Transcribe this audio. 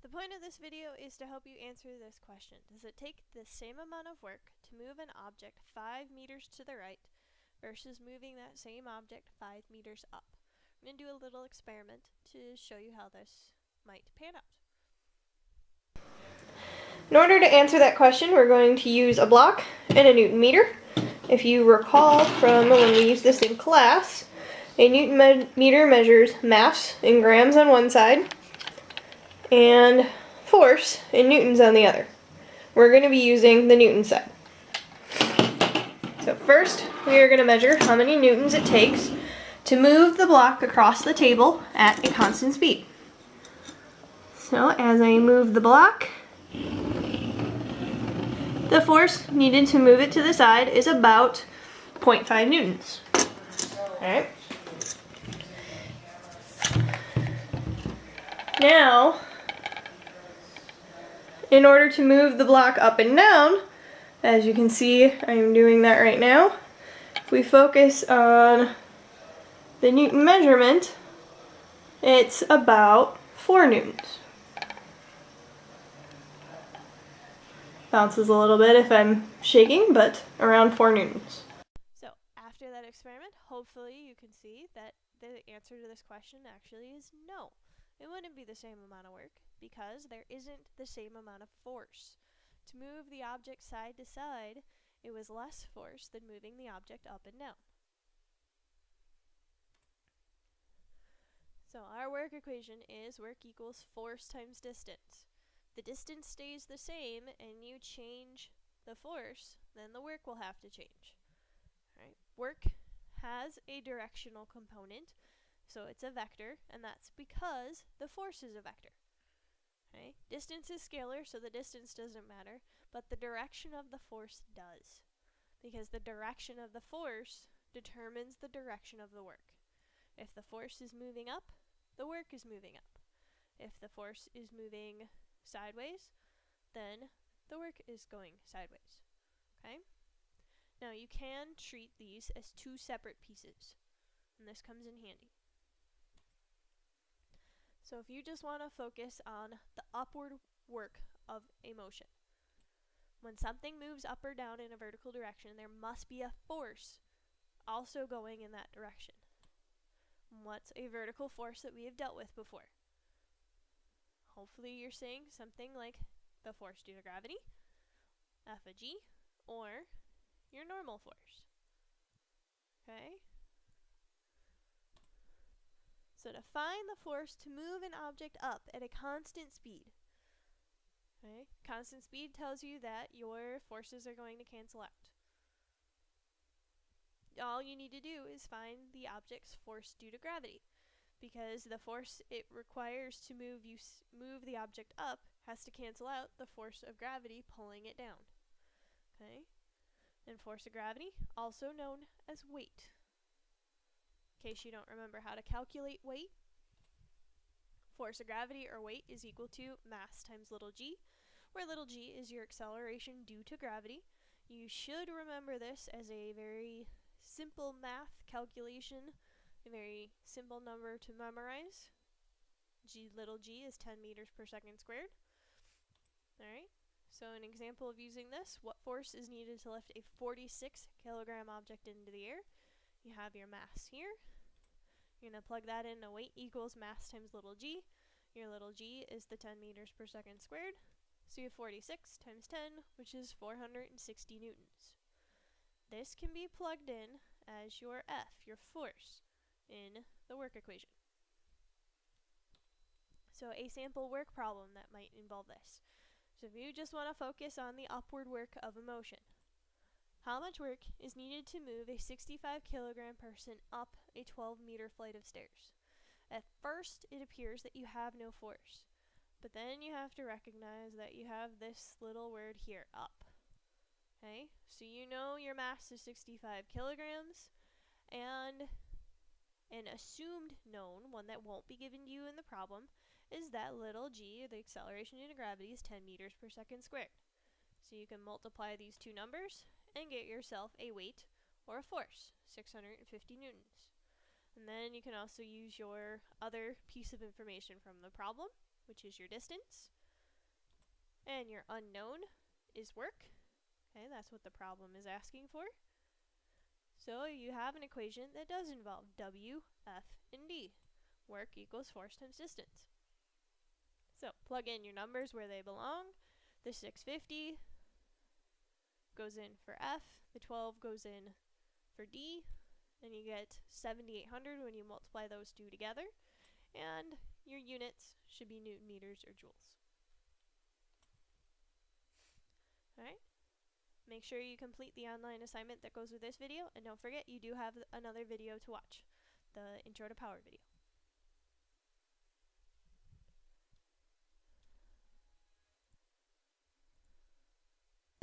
The point of this video is to help you answer this question. Does it take the same amount of work to move an object 5 meters to the right versus moving that same object 5 meters up? I'm going to do a little experiment to show you how this might pan out. In order to answer that question, we're going to use a block and a Newton meter. If you recall from when we used this in class, a Newton meter measures mass in grams on one side and force in newtons on the other. We're going to be using the Newton side. So first, we are going to measure how many newtons it takes to move the block across the table at a constant speed. So as I move the block, the force needed to move it to the side is about 0.5 newtons. Alright. Now, in order to move the block up and down, as you can see, I'm doing that right now. If we focus on the Newton measurement, it's about 4 newtons. Bounces a little bit if I'm shaking, but around 4 newtons. So after that experiment, hopefully you can see that the answer to this question actually is no. It wouldn't be the same amount of work because there isn't the same amount of force. To move the object side to side, it was less force than moving the object up and down. So our work equation is work equals force times distance. The distance stays the same and you change the force, then the work will have to change. Right? Work has a directional component, so it's a vector, and that's because the force is a vector. Okay? Distance is scalar, so the distance doesn't matter, but the direction of the force does, because the direction of the force determines the direction of the work. If the force is moving up, the work is moving up. If the force is moving sideways, then the work is going sideways. Okay? Now you can treat these as two separate pieces, and this comes in handy. So if you just want to focus on the upward work of a motion, when something moves up or down in a vertical direction, there must be a force also going in that direction. What's a vertical force that we have dealt with before? Hopefully you're saying something like the force due to gravity, F of G, or your normal force. Okay? So to find the force to move an object up at a constant speed, okay? Constant speed tells you that your forces are going to cancel out. All you need to do is find the object's force due to gravity, because the force it requires to move the object up has to cancel out the force of gravity pulling it down. Okay? And force of gravity, also known as weight. In case you don't remember how to calculate weight, force of gravity or weight is equal to mass times little g, where little g is your acceleration due to gravity. You should remember this as a very simple math calculation, a very simple number to memorize. Little g is 10 meters per second squared. Alright, so an example of using this, what force is needed to lift a 46 kilogram object into the air? You have your mass here. You're going to plug that in, weight equals mass times little g. Your little g is the 10 meters per second squared. So you have 46 times 10, which is 460 newtons. This can be plugged in as your F, your force, in the work equation. So a sample work problem that might involve this. So if you just want to focus on the upward work of a motion, how much work is needed to move a 65 kilogram person up a 12-meter flight of stairs? At first, it appears that you have no force, but then you have to recognize that you have this little word here, up. Okay, so you know your mass is 65 kilograms, and an assumed known, one that won't be given to you in the problem, is that little g, the acceleration due to gravity, is 10 meters per second squared. So you can multiply these two numbers and get yourself a weight or a force, 650 newtons. And then you can also use your other piece of information from the problem, which is your distance, and your unknown is work. Okay, that's what the problem is asking for. So you have an equation that does involve W, F, and D. Work equals force times distance. So plug in your numbers where they belong. The 650 goes in for F, the 12 goes in for D, and you get 7,800 when you multiply those two together. And your units should be Newton meters or joules. Alright, make sure you complete the online assignment that goes with this video, and don't forget you do have another video to watch, the Intro to Power video.